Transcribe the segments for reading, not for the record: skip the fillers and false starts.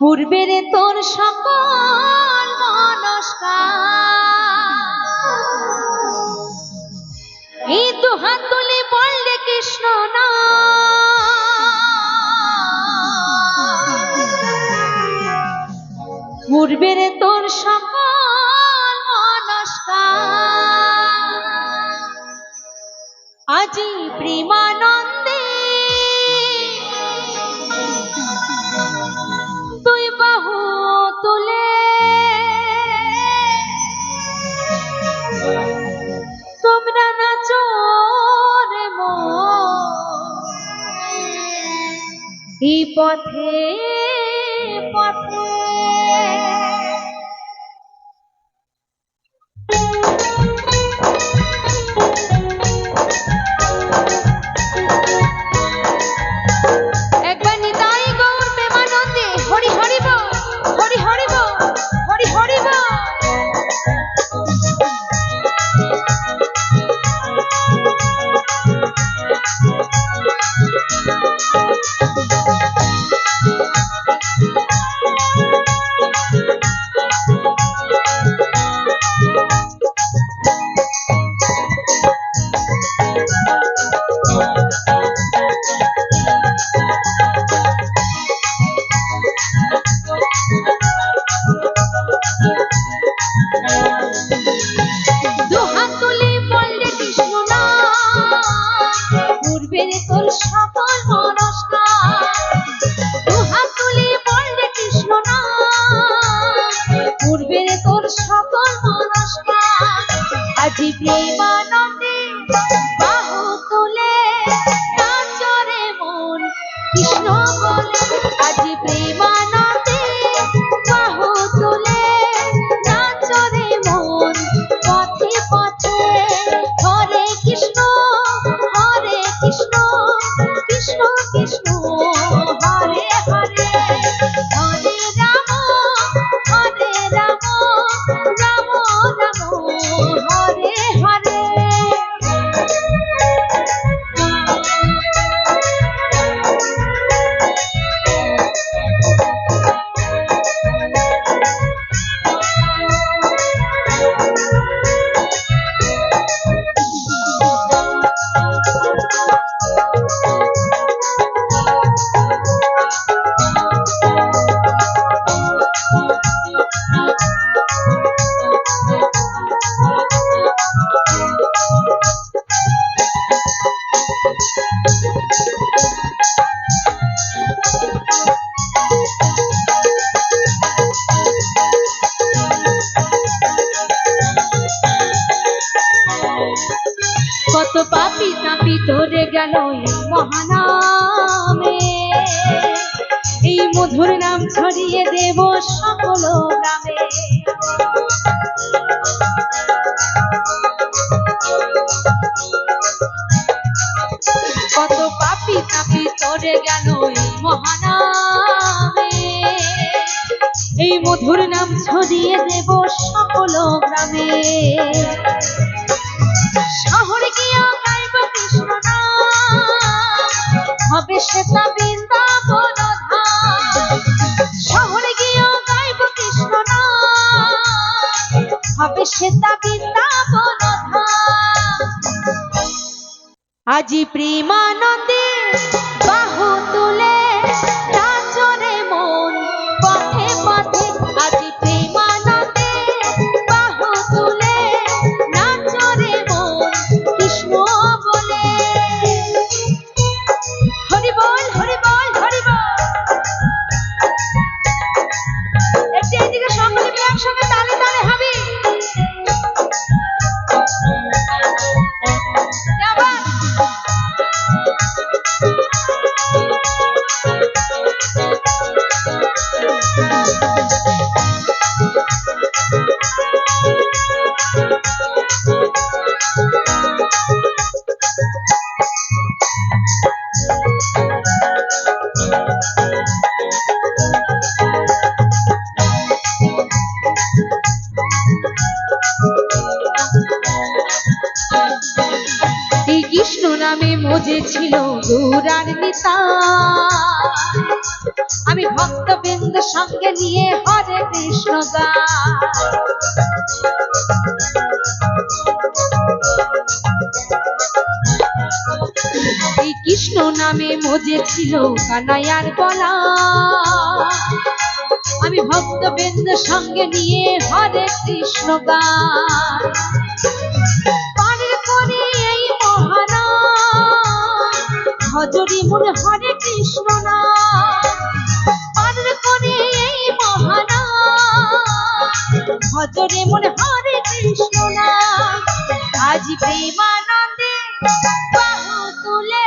পূর্বের তোর সকল মনস্কার এই তো হাত তুলে বললে কৃষ্ণ না পূর্বের তোর সকল মনস্কার আজি প্রেমানন্দে তুই বাহু তুলে তোমরা নাচো রে মন এই পথে পথে আজি প্রেমানন্দে বাহু তুলে নাচো রে মন কৃষ্ণ বলে আজি প্রেমানন্দে বাহু তুলে নাচো রে মন পথে পথে হরে কৃষ্ণ কৃষ্ণ কৃষ্ণ হরে হরে হরে রাম রাম রাম হরে হরে কত পাপি তাপি ধরে গেল মহানামে এই মধুর নাম ছড়িয়ে দেব সকল গ্রামে কত পাপি তাপি ধরে গেল মহানামে এই মধুর নাম ছড়িয়ে দেব সকল গ্রামে শহরে গিয়া গাইব কৃষ্ণ নাম হবে সেটা বৃন্দাবন ধাম শহরে গিয়া গাইব কৃষ্ণ নাম হবে সেটা বৃন্দাবন ধাম আজি প্রেমানন্দে বাহু তুলে নাচো রে মন পথে পথে আজি প্রেমানন্দে বাহু তুলে নাচো রে মন কৃষ্ণ বলে হরি বল হরি বল হরি বল একটু এইদিকে সকলে মিলে একসঙ্গে তালে তালে হবে আবার কৃষ্ণ নামে মজেছিল গৌরার নিতা, আমি ভক্তবৃন্দ সঙ্গে নিয়ে হরে কৃষ্ণ গাই। এই কৃষ্ণ নামে মজেছিল কানাইয়ার গলা, আমি ভক্তবৃন্দ সঙ্গে নিয়ে হরে কৃষ্ণ গাই। পারের করে এই মহানা ভজরি মনে হরে কৃষ্ণ না, পারের করে এই মহানা ভজরে মনে হরে কৃষ্ণ না। আজ প্রেমানন্দে বাহু তুলে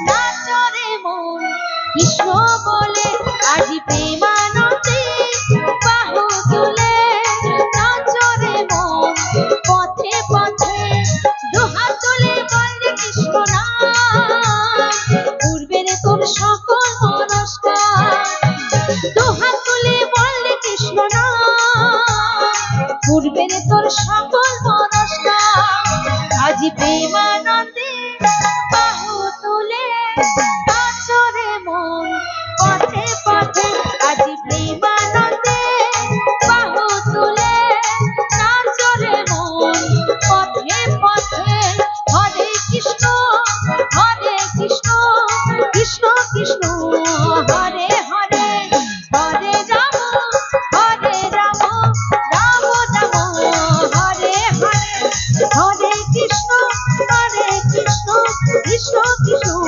নাচরে মন কৃষ্ণ বলে, আজ প্রেমানন্দে বাহু তুলে নাচরে মন পথে পথে দুহাত তুলে বলে কৃষ্ণ নাম, পূর্বের তোর সকল মনস্কার। দুহাত তুলে বলে কৃষ্ণ নাম, পূর্বের তোর সকল মনস্কার। আজ প্রেমানন্দে বাহু তুলে নাচরে মন পথে পথে, আজ প্রেমানন্দে বাহু তুলে নাচরে মন পথে পথে। হরে কৃষ্ণ কৃষ্ণ কৃষ্ণ হরে হরে, হরে রাম রাম রাম হরে হরে, হরে কৃষ্ণ কৃষ্ণ কৃষ্ণ